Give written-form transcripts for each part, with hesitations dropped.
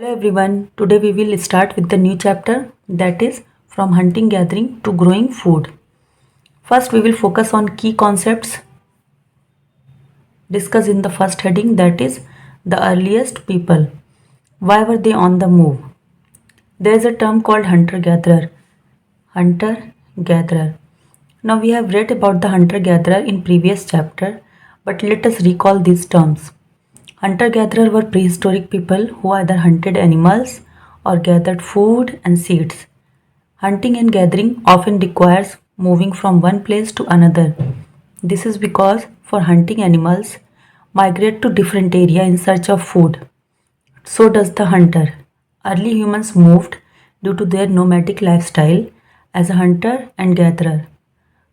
Hello everyone, today we will start with the new chapter that is from hunting gathering to growing food. First we will focus on key concepts discussed in the first heading that is the earliest people. Why were they on the move? There is a term called hunter gatherer. Hunter gatherer. Now we have read about the hunter gatherer in previous chapter, but let us recall these terms. Hunter-gatherer were prehistoric people who either hunted animals or gathered food and seeds. Hunting and gathering often requires moving from one place to another. This is because for hunting animals migrate to different area in search of food. So does the hunter. Early humans moved due to their nomadic lifestyle as a hunter and gatherer.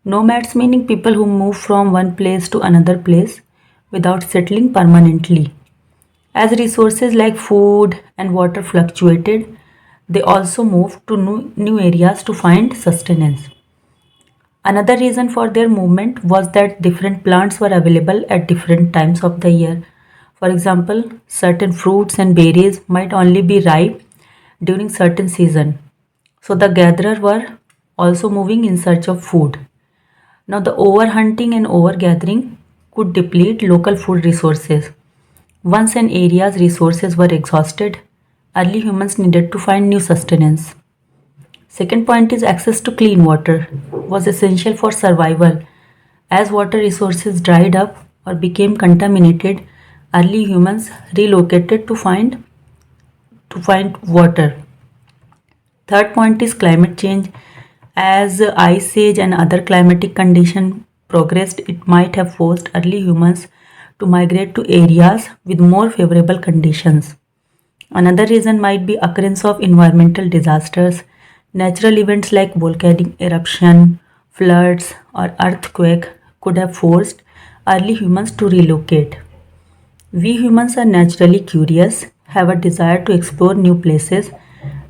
Nomads meaning people who move from one place to another place without settling permanently. As resources like food and water fluctuated, they also moved to new areas to find sustenance. Another reason for their movement was that different plants were available at different times of the year. For example, certain fruits and berries might only be ripe during certain season. So the gatherers were also moving in search of food. Now the overhunting and overgathering could deplete local food resources. Once an area's resources were exhausted, early humans needed to find new sustenance. Second point is access to clean water was essential for survival. As water resources dried up or became contaminated, early humans relocated to find water. Third point is climate change. As ice age and other climatic conditions progressed, it might have forced early humans to migrate to areas with more favorable conditions. Another reason might be occurrence of environmental disasters. Natural events like volcanic eruption, floods, or earthquake could have forced early humans to relocate. We humans are naturally curious, have a desire to explore new places.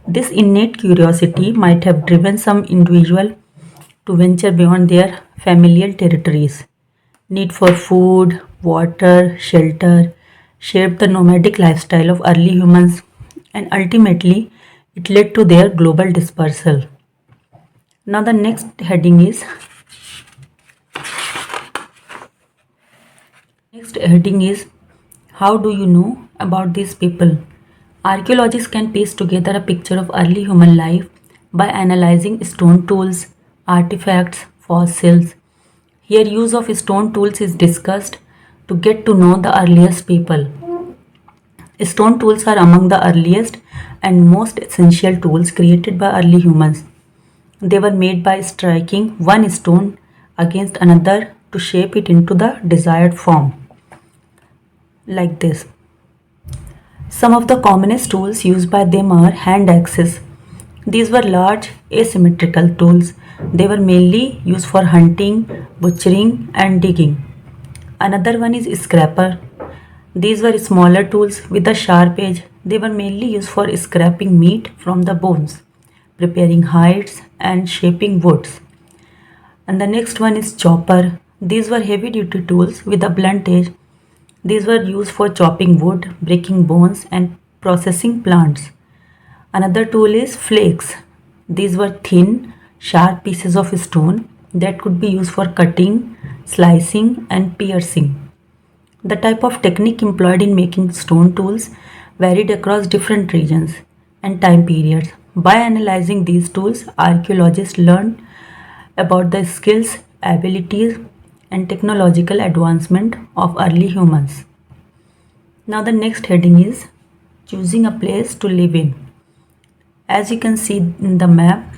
This innate curiosity might have driven some individual to venture beyond their familiar territories. Need for food, water, shelter shaped the nomadic lifestyle of early humans and ultimately it led to their global dispersal. Now the next heading is how do you know about these people? Archaeologists can piece together a picture of early human life by analyzing stone tools, artifacts, fossils. Here use of stone tools is discussed to get to know the earliest people. Stone tools are among the earliest and most essential tools created by early humans. They were made by striking one stone against another to shape it into the desired form, like this. Some of the commonest tools used by them are hand axes. These were large asymmetrical tools. They were mainly used for hunting, butchering, and digging. Another one is scraper. These were smaller tools with a sharp edge. They were mainly used for scraping meat from the bones, preparing hides, and shaping woods. And the next one is chopper. These were heavy duty tools with a blunt edge. These were used for chopping wood, breaking bones, and processing plants. Another tool is flakes. These were thin, sharp pieces of stone that could be used for cutting, slicing, and piercing. The type of technique employed in making stone tools varied across different regions and time periods. By analyzing these tools, archaeologists learned about the skills, abilities, and technological advancement of early humans. Now, the next heading is choosing a place to live in. As you can see in the map,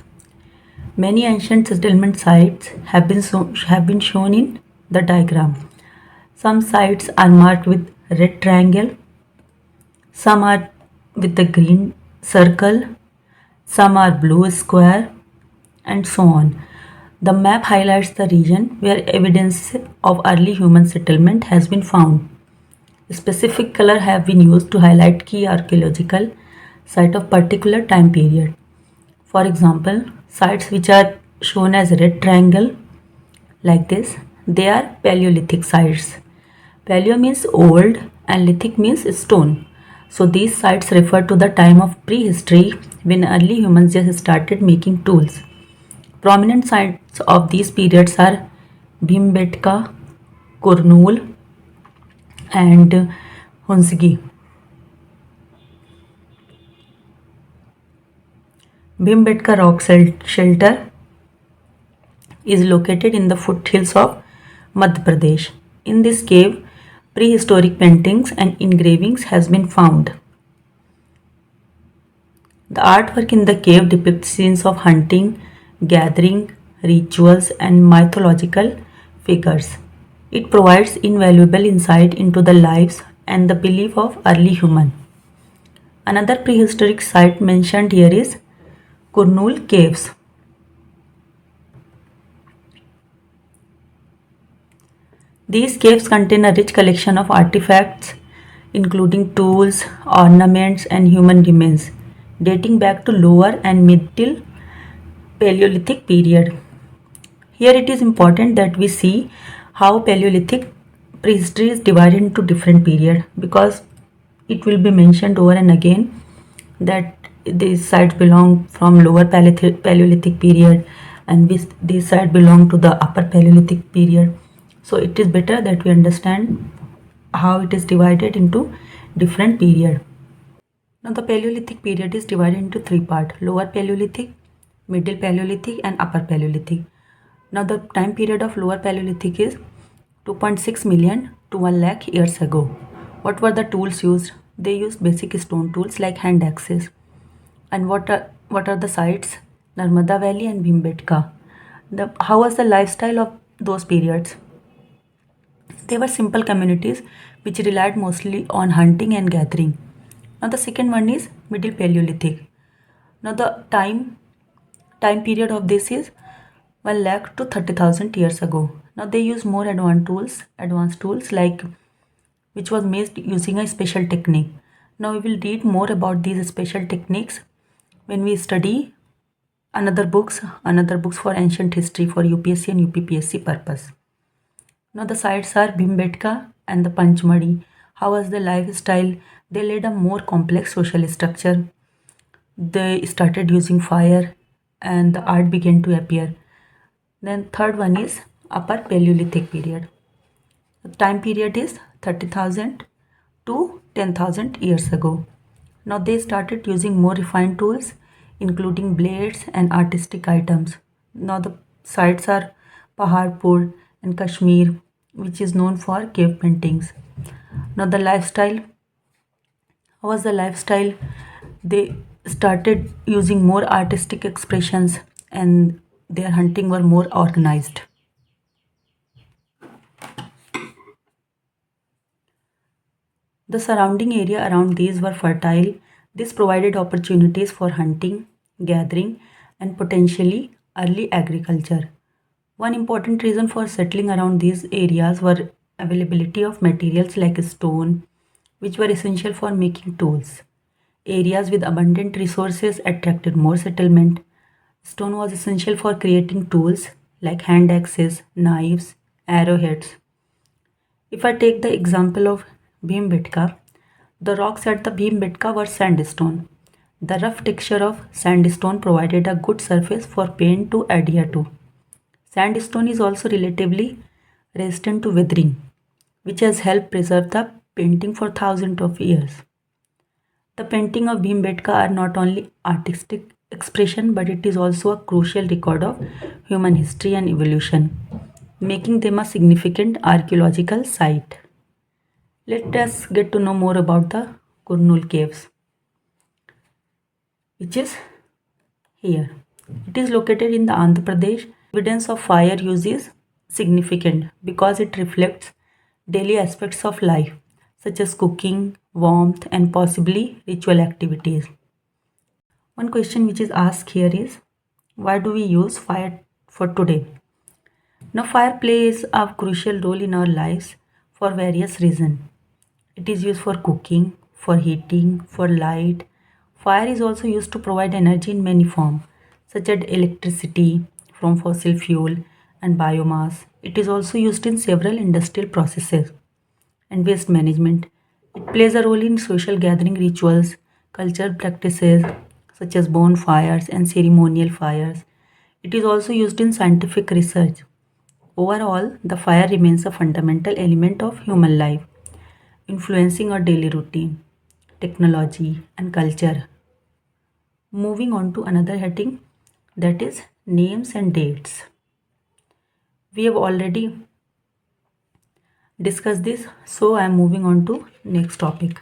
many ancient settlement sites have been shown in the diagram. Some sites are marked with red triangle, some are with the green circle, some are blue square, and so on. The map highlights the region where evidence of early human settlement has been found. Specific color have been used to highlight key archaeological site of particular time period. For example, sites which are shown as red triangle like this, they are Paleolithic sites. Paleo means old and lithic means stone. So these sites refer to the time of prehistory when early humans just started making tools. Prominent sites of these periods are Bhimbetka, Kurnool, and Hunsgi. Bhimbetka rock shelter is located in the foothills of Madhya Pradesh. In this cave, prehistoric paintings and engravings has been found. The artwork in the cave depicts scenes of hunting, gathering, rituals, and mythological figures. It provides invaluable insight into the lives and the belief of early human. Another prehistoric site mentioned here is Kurnool Caves. These caves contain a rich collection of artifacts, including tools, ornaments, and human remains, dating back to Lower and Middle Paleolithic period. Here it is important that we see how Paleolithic prehistory is divided into different periods, because it will be mentioned over and again that these sites belong from lower Paleolithic period, and these sites belong to the upper Paleolithic period. So it is better that we understand how it is divided into different period. Now the Paleolithic period is divided into three parts: lower Paleolithic, middle Paleolithic, and upper Paleolithic. Now the time period of lower Paleolithic is 2.6 million to 1 lakh years ago. What were the tools used? They used basic stone tools like hand axes. And what are the sites? Narmada Valley and Bhimbetka. How was the lifestyle of those periods? They were simple communities which relied mostly on hunting and gathering. Now the second one is Middle Paleolithic. Now the time period of this is 1 lakh to 30,000 years ago. Now they use more advanced tools like which was made using a special technique. Now we will read more about these special techniques when we study another books for ancient history for UPSC and UPPSC purpose. Now the sites are Bhimbetka and the Panchmadi. How was the lifestyle? They led a more complex social structure. They started using fire and the art began to appear. Then third one is Upper Paleolithic period. The time period is 30,000 to 10,000 years ago. Now they started using more refined tools, including blades and artistic items. Now the sites are Paharpur and Kashmir, which is known for cave paintings. Now the lifestyle, how was the lifestyle? They started using more artistic expressions and their hunting were more organized. The surrounding area around these were fertile. This provided opportunities for hunting, gathering, and potentially early agriculture. One important reason for settling around these areas were availability of materials like stone, which were essential for making tools. Areas with abundant resources attracted more settlement. Stone was essential for creating tools like hand axes, knives, arrowheads. If I take the example of Bhimbetka, the rocks at the Bhimbetka were sandstone. The rough texture of sandstone provided a good surface for paint to adhere to. Sandstone is also relatively resistant to weathering, which has helped preserve the painting for thousands of years. The painting of Bhimbetka are not only artistic expression, but it is also a crucial record of human history and evolution, making them a significant archaeological site. Let us get to know more about the Kurnool caves, which is here. It is located in the Andhra Pradesh. Evidence of fire use is significant because it reflects daily aspects of life, such as cooking, warmth, and possibly ritual activities. One question which is asked here is, why do we use fire for today? Now, fire plays a crucial role in our lives for various reasons. It is used for cooking, for heating, for light. Fire is also used to provide energy in many forms, such as electricity from fossil fuel and biomass. It is also used in several industrial processes and waste management. It plays a role in social gathering rituals, cultural practices such as bonfires and ceremonial fires. It is also used in scientific research. Overall, the fire remains a fundamental element of human life, influencing our daily routine, technology, and culture. Moving on to another heading, that is names and dates. We have already discussed this, so I am moving on to next topic.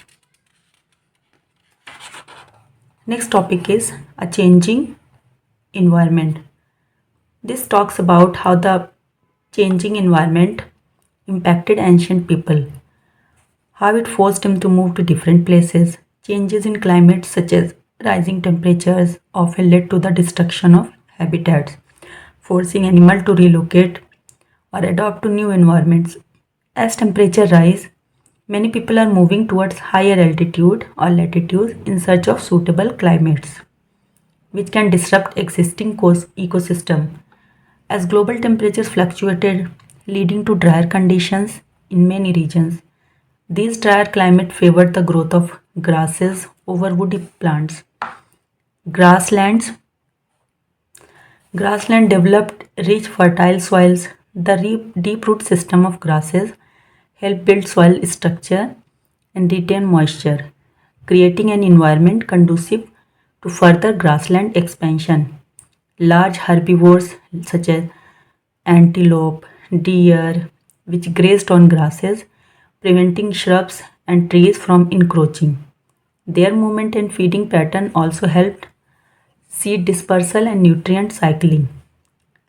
Next topic is a changing environment. This talks about how the changing environment impacted ancient people, how it forced them to move to different places. Changes in climate, such as rising temperatures, often led to the destruction of habitats, forcing animals to relocate or adapt to new environments. As temperature rise, many people are moving towards higher altitude or latitudes in search of suitable climates, which can disrupt existing ecosystem. As global temperatures fluctuated, leading to drier conditions in many regions. These drier climate favored the growth of grasses over woody plants. Grasslands Grassland developed rich fertile soils. The deep root system of grasses help build soil structure and retain moisture, creating an environment conducive to further grassland expansion. Large herbivores such as antelope, deer, which grazed on grasses, preventing shrubs and trees from encroaching. Their movement and feeding pattern also helped seed dispersal and nutrient cycling.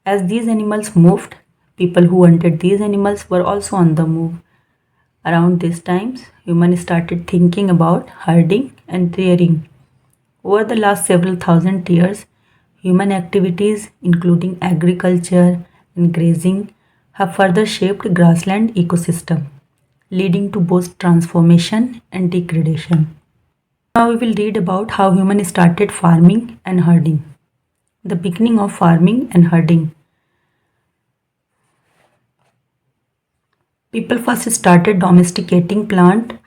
As these animals moved, people who hunted these animals were also on the move. Around these times, humans started thinking about herding and rearing. Over the last several thousand years, human activities, including agriculture and grazing, have further shaped grassland ecosystem, leading to both transformation and degradation. Now we will read about how humans started farming and herding. The beginning of farming and herding. People first started domesticating plant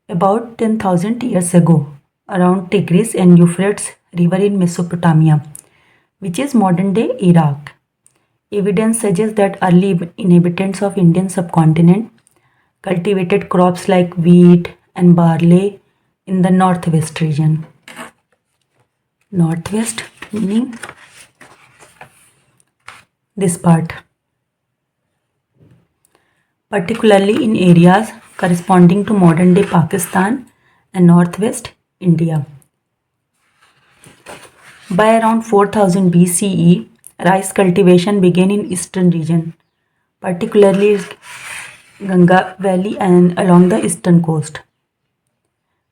about 10,000 years ago around Tigris and Euphrates river in Mesopotamia, which is modern day Iraq. Evidence suggests that early inhabitants of Indian subcontinent cultivated crops like wheat and barley in the northwest region. Northwest meaning this part, particularly in areas corresponding to modern day Pakistan and northwest India. By around 4000 BCE, rice cultivation began in eastern region, particularly Ganga Valley and along the eastern coast.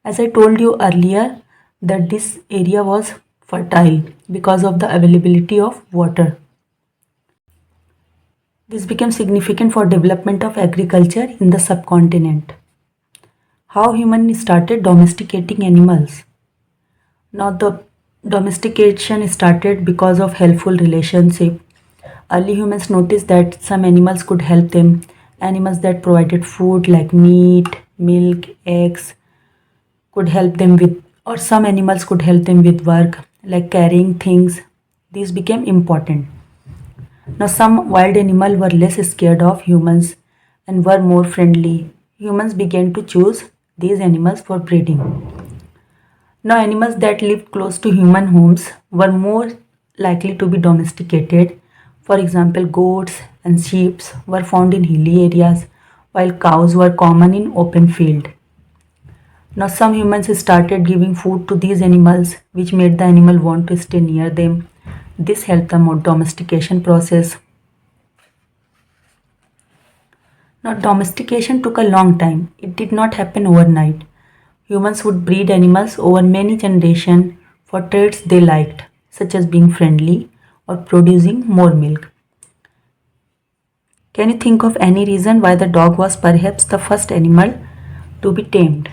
As I told you earlier, that this area was fertile because of the availability of water. This became significant for development of agriculture in the subcontinent. How humans started domesticating animals. Now the domestication started because of helpful relationship. Early humans noticed that some animals could help them. Animals that provided food like meat, milk, eggs could help them with, or some animals could help them with work like carrying things. These became important. Now some wild animals were less scared of humans and were more friendly. Humans began to choose these animals for breeding. Now animals that lived close to human homes were more likely to be domesticated. For example, goats and sheep were found in hilly areas while cows were common in open field. Now some humans started giving food to these animals, which made the animal want to stay near them. This helped the domestication process. Now domestication took a long time. It did not happen overnight. Humans would breed animals over many generations for traits they liked, such as being friendly or producing more milk. Can you think of any reason why the dog was perhaps the first animal to be tamed?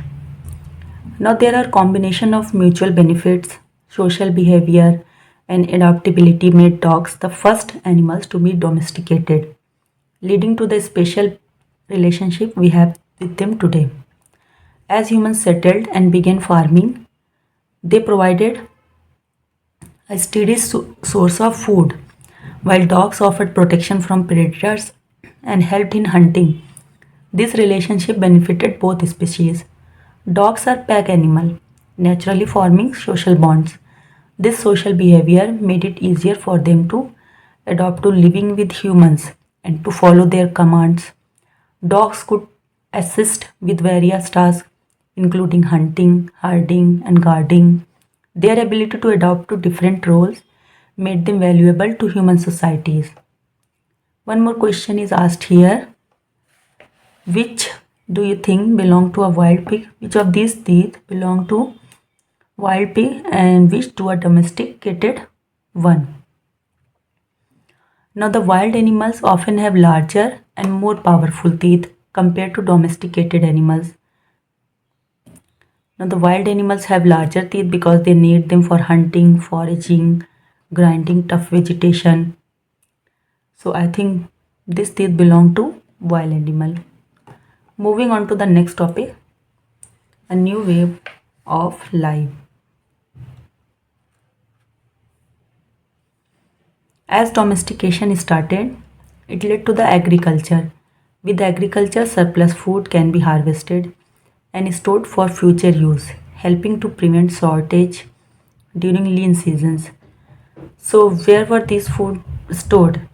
Now there are combination of mutual benefits, social behavior, and adaptability made dogs the first animals to be domesticated, leading to the special relationship we have with them today. As humans settled and began farming, they provided a steady source of food, while dogs offered protection from predators and helped in hunting. This relationship benefited both species. Dogs are pack animal, naturally forming social bonds. This social behavior made it easier for them to adapt to living with humans and to follow their commands. Dogs could assist with various tasks, including hunting, herding, and guarding. Their ability to adapt to different roles made them valuable to human societies. One more question is asked here. Which do you think belong to a wild pig? Which of these teeth belong to wild pig and which to a domesticated one? Now, the wild animals often have larger and more powerful teeth compared to domesticated animals. Now, the wild animals have larger teeth because they need them for hunting, foraging, grinding tough vegetation. So, I think these teeth belong to wild animal. Moving on to the next topic, a new way of life. As domestication started, it led to the agriculture. With agriculture, surplus food can be harvested and stored for future use, helping to prevent shortage during lean seasons. So, where were these food stored?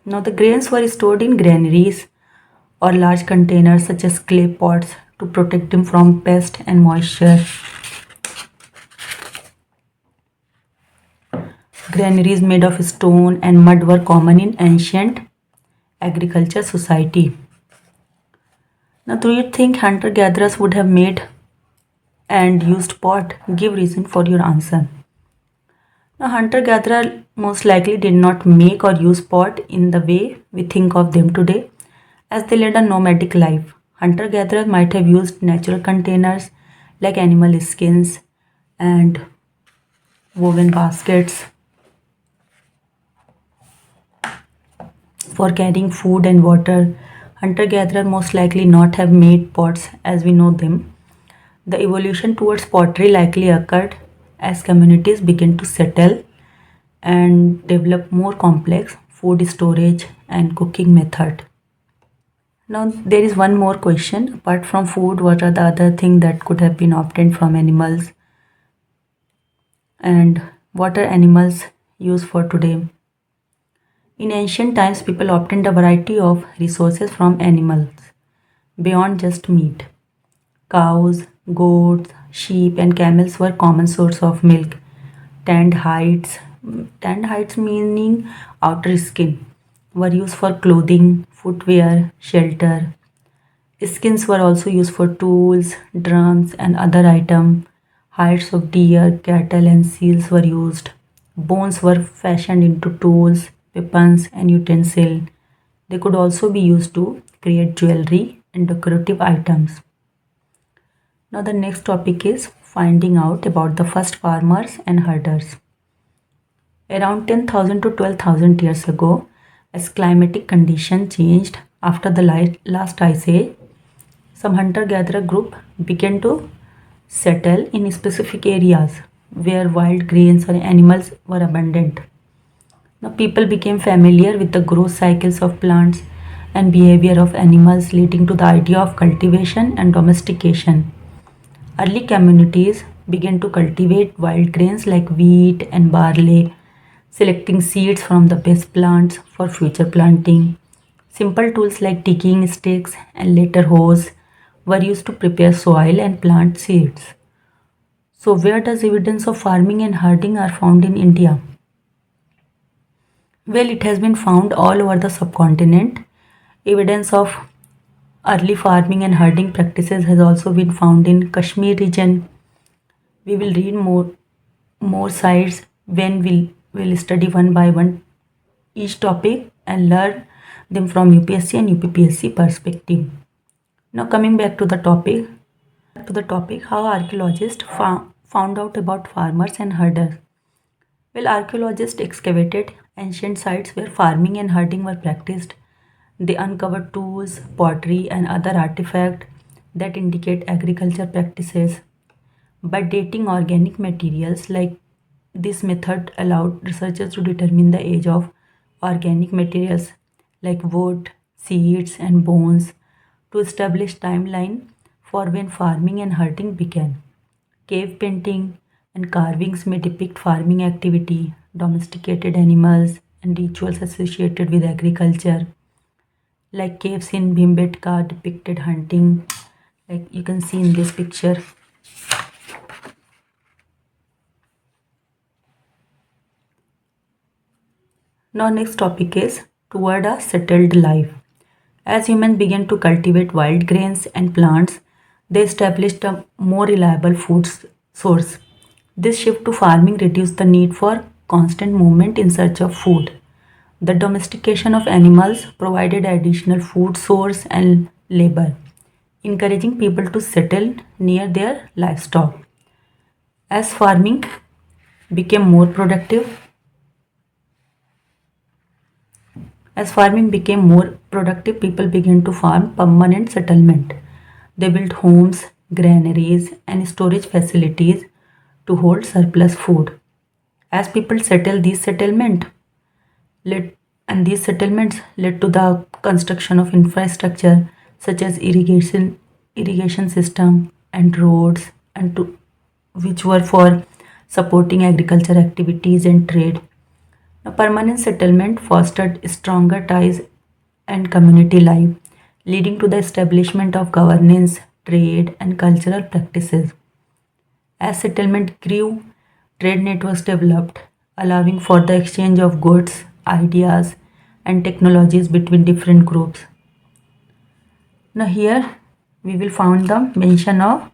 Now, the grains were stored in granaries or large containers such as clay pots to protect them from pest and moisture. Granaries made of stone and mud were common in ancient agriculture society. Now, do you think hunter gatherers would have made and used pot? Give reason for your answer. Now, hunter gatherer most likely did not make or use pot in the way we think of them today, as they led a nomadic life. Hunter gatherers might have used natural containers like animal skins and woven baskets for carrying food and water. Hunter gatherer most likely not have made pots as we know them. The evolution towards pottery likely occurred as communities began to settle and develop more complex food storage and cooking method. Now there is one more question. Apart from food, what are the other things that could have been obtained from animals? And what are animals used for today? In ancient times, people obtained a variety of resources from animals beyond just meat. Cows, goats, sheep, and camels were common source of milk. Tanned hides, tanned hides meaning outer skin, were used for clothing, footwear, shelter. Skins were also used for tools, drums, and other items. Hides of deer, cattle, and seals were used. Bones were fashioned into tools, weapons, and utensils. They could also be used to create jewelry and decorative items. Now, the next topic is finding out about the first farmers and herders. Around 10,000 to 12,000 years ago, as climatic conditions changed after the last ice age, some hunter-gatherer group began to settle in specific areas where wild grains or animals were abundant. Now, people became familiar with the growth cycles of plants and behavior of animals, leading to the idea of cultivation and domestication. Early communities began to cultivate wild grains like wheat and barley, selecting seeds from the best plants for future planting. Simple tools like digging sticks and later hoes were used to prepare soil and plant seeds. So, where does evidence of farming and herding are found in India? Well, it has been found all over the subcontinent. Evidence of early farming and herding practices has also been found in Kashmir region. We will read more sites when we'll study one by one each topic and learn them from UPSC and UPPSC perspective. Now coming back to the topic how archaeologists found out about farmers and herders. Well, archaeologists excavated ancient sites where farming and herding were practiced. They uncovered tools, pottery, and other artifacts that indicate agriculture practices. By dating organic materials, like this method allowed researchers to determine the age of organic materials like wood, seeds, and bones to establish timeline for when farming and hunting began. Cave painting and carvings may depict farming activity, domesticated animals, and rituals associated with agriculture. Like caves in Bhimbetka depicted hunting, like you can see in this picture. Now, next topic is toward a settled life. As humans began to cultivate wild grains and plants, they established a more reliable source. This shift to farming reduced the need for constant movement in search of food. The domestication of animals provided additional food source and labor, encouraging people to settle near their livestock. As farming became more productive, As farming became more productive, people began to farm permanent settlement. They built homes, granaries, and storage facilities to hold surplus food. As people settled, led these settlements led to the construction of infrastructure such as irrigation system, and roads, which were for supporting agriculture activities and trade. A permanent settlement fostered stronger ties and community life, leading to the establishment of governance, trade, and cultural practices. As settlement grew, trade networks developed, allowing for the exchange of goods, ideas, and technologies between different groups. Now, here we will find the mention of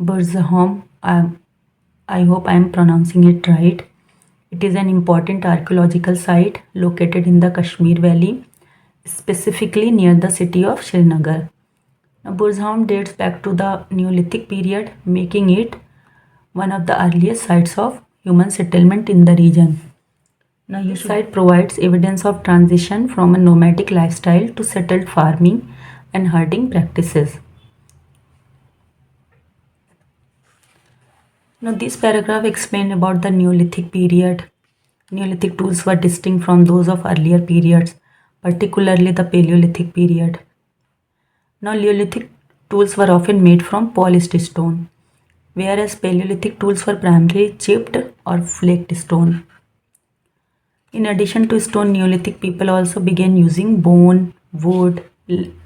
Burzahom. I hope I am pronouncing it right. It is an important archaeological site located in the Kashmir Valley, specifically near the city of Srinagar. Now, Burzahom dates back to the Neolithic period, making it one of the earliest sites of human settlement in the region. Now, this site provides evidence of transition from a nomadic lifestyle to settled farming and herding practices. Now, this paragraph explains about the Neolithic period. Neolithic tools were distinct from those of earlier periods, particularly the Paleolithic period. Now, Neolithic tools were often made from polished stone, whereas Paleolithic tools were primarily chipped or flaked stone. In addition to stone, Neolithic people also began using bone, wood,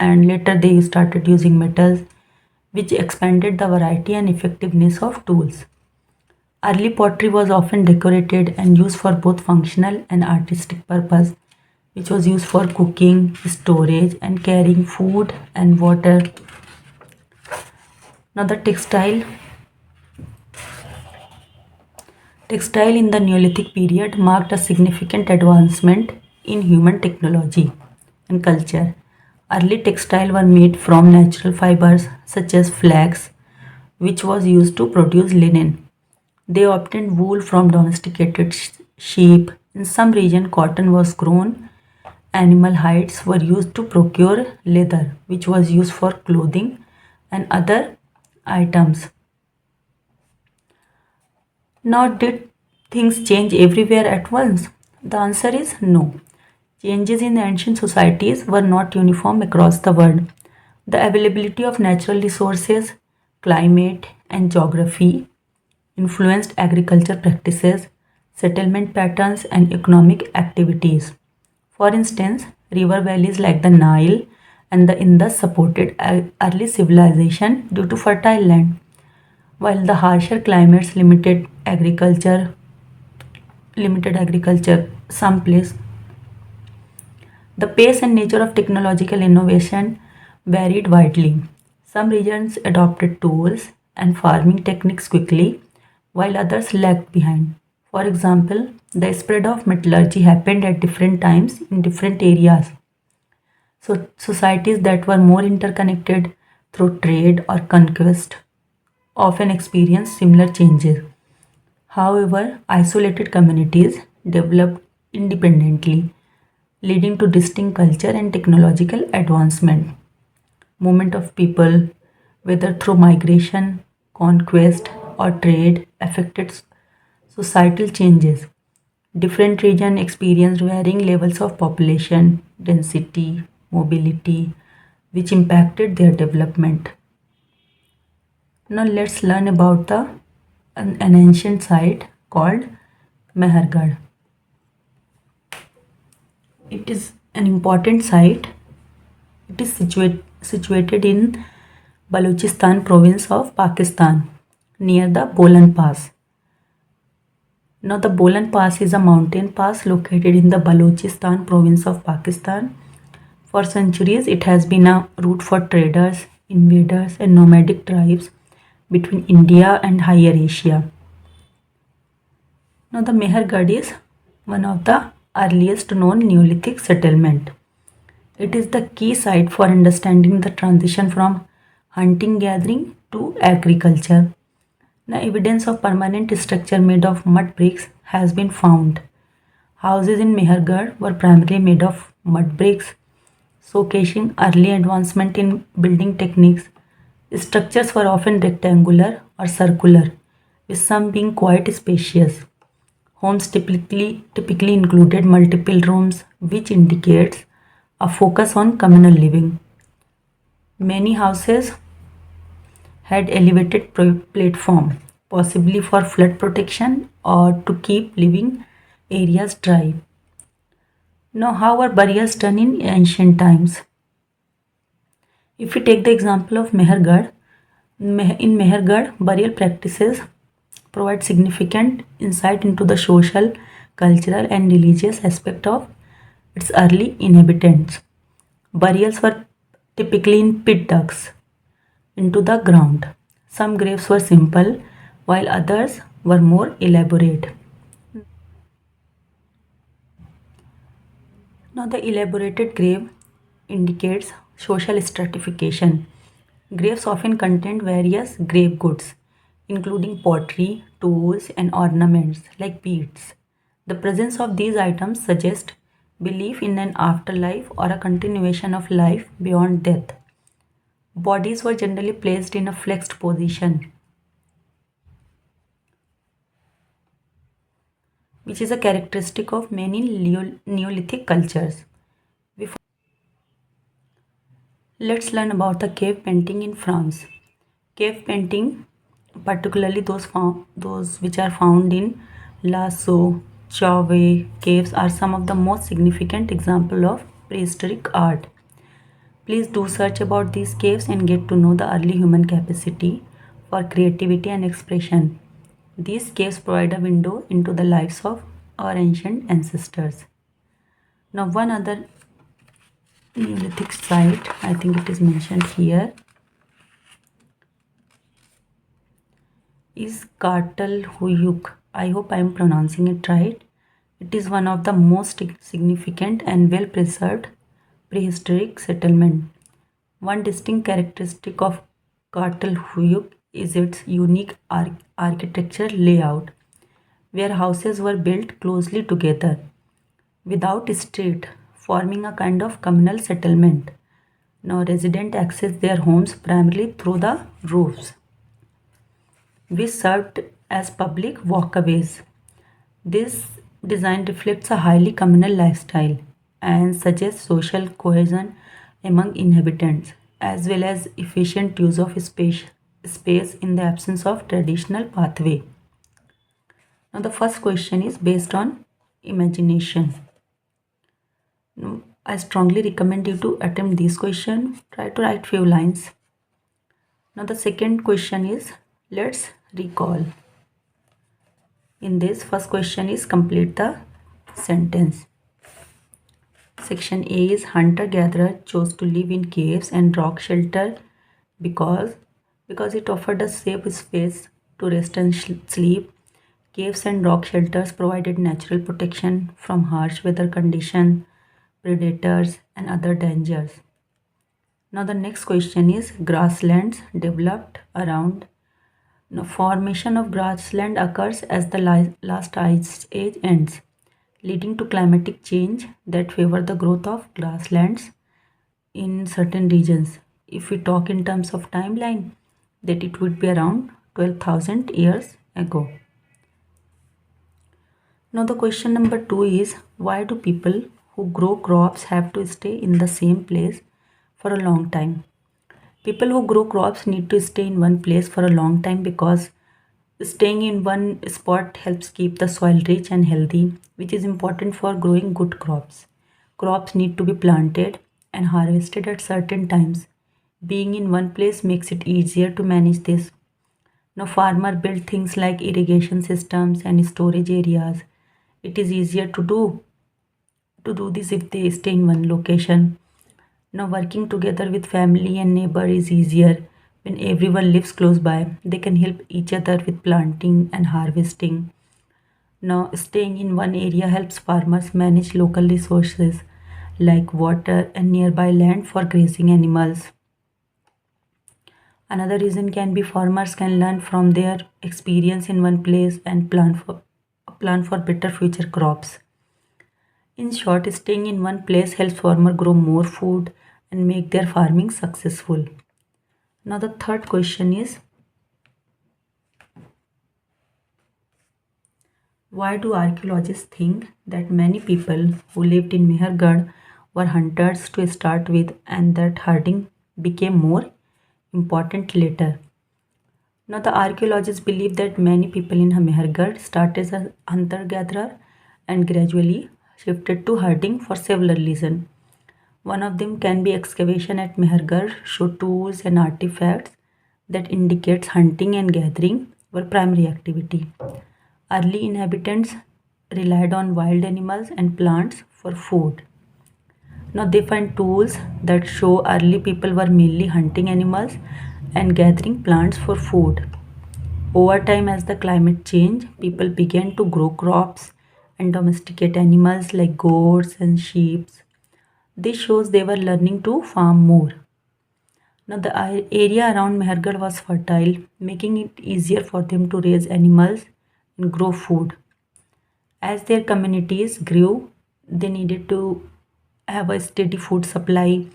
and later they started using metals, which expanded the variety and effectiveness of tools. Early pottery was often decorated and used for both functional and artistic purpose, which was used for cooking, storage, and carrying food and water. Now, the textile in the Neolithic period marked a significant advancement in human technology and culture. Early textile were made from natural fibers such as flax, which was used to produce linen. They obtained wool from domesticated sheep. In some region, cotton was grown. Animal hides were used to procure leather, which was used for clothing and other items. Now, did things change everywhere at once? The answer is no. Changes in ancient societies were not uniform across the world. The availability of natural resources, climate, and geography influenced agriculture practices, settlement patterns, and economic activities. For instance, river valleys like the Nile and the Indus supported early civilization due to fertile land, while the harsher climates limited agriculture someplace. The pace and nature of technological innovation varied widely. Some regions adopted tools and farming techniques quickly, while others lagged behind. For example, the spread of metallurgy happened at different times in different areas. So, societies that were more interconnected through trade or conquest often experienced similar changes. However, isolated communities developed independently, leading to distinct culture and technological advancement. Movement of people, whether through migration, conquest, or trade, affected societal changes. Different regions experienced varying levels of population, density, mobility, which impacted their development. Now let's learn about an ancient site called Mehergarh. It is an important site. It is situated in Balochistan province of Pakistan near the Bolan Pass. Now, the Bolan Pass is a mountain pass located in the Balochistan province of Pakistan. For centuries, it has been a route for traders, invaders, and nomadic tribes between India and Higher Asia. Now, the Mehergarh is one of the earliest known Neolithic settlement. It is the key site for understanding the transition from hunting gathering to agriculture. Now, evidence of permanent structure made of mud bricks has been found. Houses in Mehergarh were primarily made of mud bricks, showcasing early advancement in building techniques. Structures were often rectangular or circular, with some being quite spacious. Homes typically included multiple rooms, which indicates a focus on communal living. Many houses had elevated platform, possibly for flood protection or to keep living areas dry. Now, how were burials done in ancient times? If we take the example of Mehergarh, in Mehergarh, burial practices provide significant insight into the social, cultural, and religious aspect of its early inhabitants. Burials were typically in pit ducts into the ground. Some graves were simple, while others were more elaborate. Now, the elaborated grave indicates social stratification. Graves often contained various grave goods, including pottery, tools, and ornaments like beads. The presence of these items suggests belief in an afterlife or a continuation of life beyond death. Bodies were generally placed in a flexed position, which is a characteristic of many Neolithic cultures. Let's learn about the cave painting in France. Cave painting, particularly those which are found in Lasso, Chauvet caves, are some of the most significant example of prehistoric art. Please do search about these caves and get to know the early human capacity for creativity and expression. These caves provide a window into the lives of our ancient ancestors. Now, one other Neolithic site, I think it is mentioned here, is Kartalhuyuk. I hope I am pronouncing it right. It is one of the most significant and well preserved prehistoric settlement. One distinct characteristic of Kartalhuyuk is its unique architecture layout, where houses were built closely together without street, forming a kind of communal settlement. Now residents access their homes primarily through the roofs, which served as public walkways. This design reflects a highly communal lifestyle and suggests social cohesion among inhabitants, as well as efficient use of space in the absence of traditional pathway. Now, the first question is based on imagination. Now, I strongly recommend you to attempt this question. Try to write few lines. Now, the second question is let's recall. In this first question is complete the sentence. Section A is hunter-gatherer chose to live in caves and rock shelter because it offered a safe space to rest and sleep. Caves and rock shelters provided natural protection from harsh weather conditions, predators, and other dangers. Now the next question is grasslands developed around. Now, formation of grassland occurs as the last ice age ends, leading to climatic change that favor the growth of grasslands in certain regions. If we talk in terms of timeline, that it would be around 12,000 years ago. Now the question number 2 is, why do people who grow crops have to stay in the same place for a long time? People who grow crops need to stay in one place for a long time because staying in one spot helps keep the soil rich and healthy, which is important for growing good crops. Crops need to be planted and harvested at certain times. Being in one place makes it easier to manage this. Now, farmer build things like irrigation systems and storage areas. It is easier to do this if they stay in one location. Now, working together with family and neighbor is easier when everyone lives close by. They can help each other with planting and harvesting. Now, staying in one area helps farmers manage local resources like water and nearby land for grazing animals. Another reason can be farmers can learn from their experience in one place and plan for better future crops. In short, staying in one place helps farmer grow more food and make their farming successful. Now the third question is, why do archaeologists think that many people who lived in Mehergarh were hunters to start with and that herding became more important later? Now, the archaeologists believe that many people in Mehergarh started as a hunter-gatherer and gradually shifted to herding for several reasons. One of them can be excavation at Mehergarh show tools and artifacts that indicates hunting and gathering were primary activity. Early inhabitants relied on wild animals and plants for food. Now they find tools that show early people were mainly hunting animals and gathering plants for food. Over time, as the climate changed, people began to grow crops and domesticate animals like goats and sheep. This shows they were learning to farm more. Now, the area around Mehergarh was fertile, making it easier for them to raise animals and grow food. As their communities grew, they needed to have a steady food supply.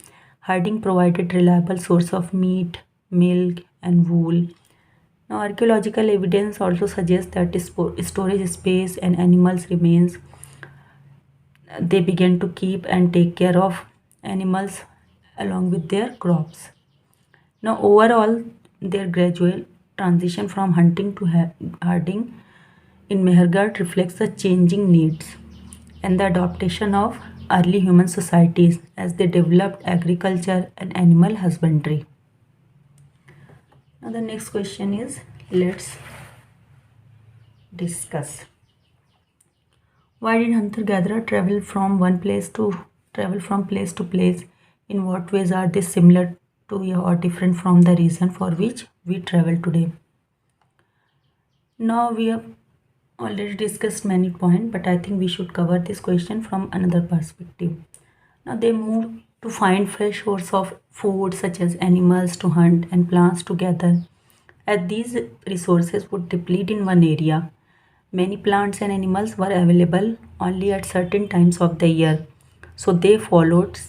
Herding provided reliable source of meat, milk, and wool. Now, archaeological evidence also suggests that storage space and animals remains. They began to keep and take care of animals along with their crops. Now, overall, their gradual transition from hunting to herding in Mehergarh reflects the changing needs and the adaptation of early human societies as they developed agriculture and animal husbandry. Now, the next question is, let's discuss. Why did hunter-gatherer travel from place to place? In what ways are they similar to or different from the reason for which we travel today? Now we have already discussed many points, but I think we should cover this question from another perspective. Now they moved to find fresh source of food such as animals to hunt and plants to gather. As these resources would deplete in one area, many plants and animals were available only at certain times of the year, so they followed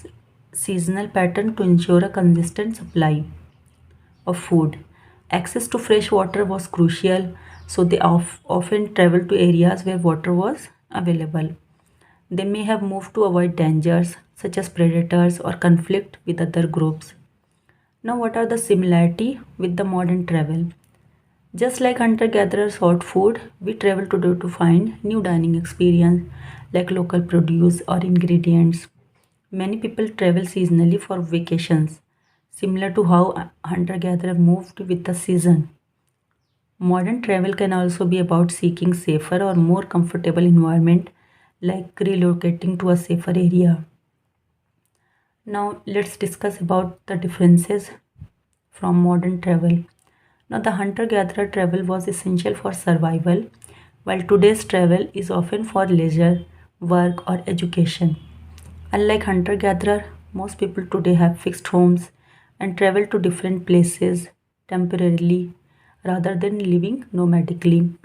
seasonal pattern to ensure a consistent supply of food. Access to fresh water was crucial, so they often traveled to areas where water was available. They may have moved to avoid dangers such as predators or conflict with other groups. Now, what are the similarity with the modern travel? Just like hunter-gatherers sought food, we travel today to find new dining experience like local produce or ingredients. Many people travel seasonally for vacations, similar to how hunter-gatherer moved with the season. Modern travel can also be about seeking safer or more comfortable environment like relocating to a safer area. Now let's discuss about the differences from modern travel. Now, the hunter gatherer travel was essential for survival, while today's travel is often for leisure, work, or education. Unlike hunter gatherer, most people today have fixed homes and travel to different places temporarily rather than living nomadically.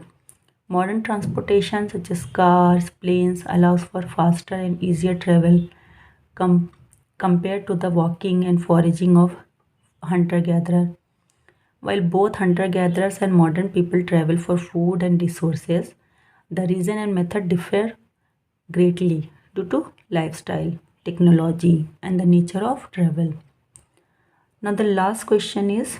Modern transportation such as cars, planes allows for faster and easier travel com- compared to the walking and foraging of hunter-gatherer. While both hunter-gatherers and modern people travel for food and resources, the reason and method differ greatly due to lifestyle, technology, and the nature of travel. Now, the last question is,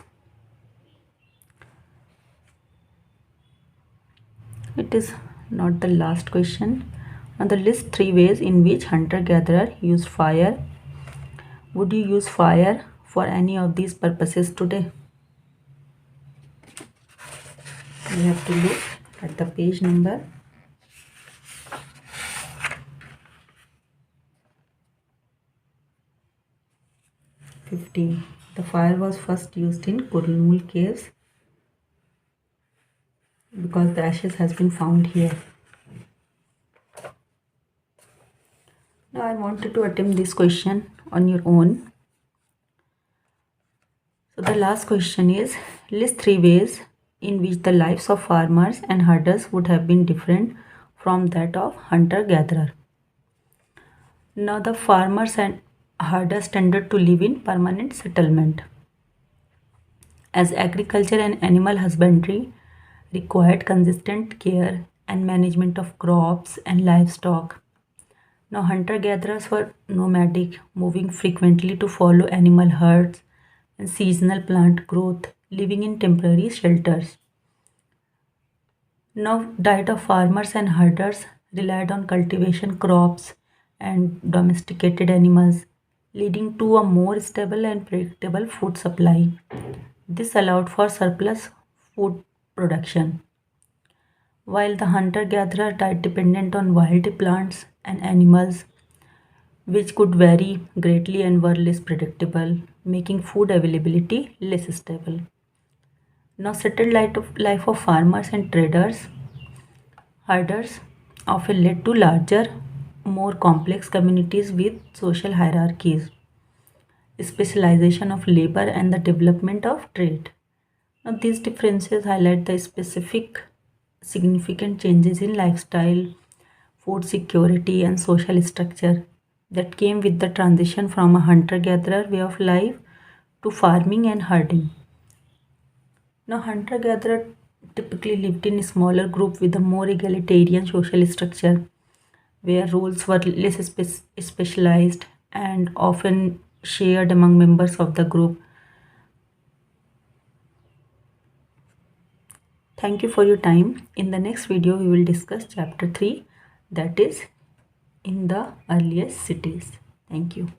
it is not the last question. Now, the list three ways in which hunter-gatherer use fire. Would you use fire for any of these purposes today? We have to look at the page number 15. The fire was first used in Kurnool caves because the ashes has been found here. Now I wanted to attempt this question on your own. So the last question is, list three ways in which the lives of farmers and herders would have been different from that of hunter-gatherer. Now the farmers and herders tended to live in permanent settlement, as agriculture and animal husbandry required consistent care and management of crops and livestock. Now, hunter gatherers were nomadic, moving frequently to follow animal herds and seasonal plant growth, living in temporary shelters. Now, diet of farmers and herders relied on cultivation crops and domesticated animals, leading to a more stable and predictable food supply. This allowed for surplus food production, while the hunter-gatherer diet dependent on wild plants and animals, which could vary greatly and were less predictable, making food availability less stable. Now, settled life of farmers and traders, herders often led to larger, more complex communities with social hierarchies, specialization of labor, and the development of trade. Now, these differences highlight the specific significant changes in lifestyle, food security, and social structure that came with the transition from a hunter gatherer way of life to farming and herding. Now, hunter gatherer typically lived in a smaller group with a more egalitarian social structure where roles were less specialized and often shared among members of the group. Thank you for your time. In the next video, we will discuss chapter 3, that is in the earliest cities. Thank you.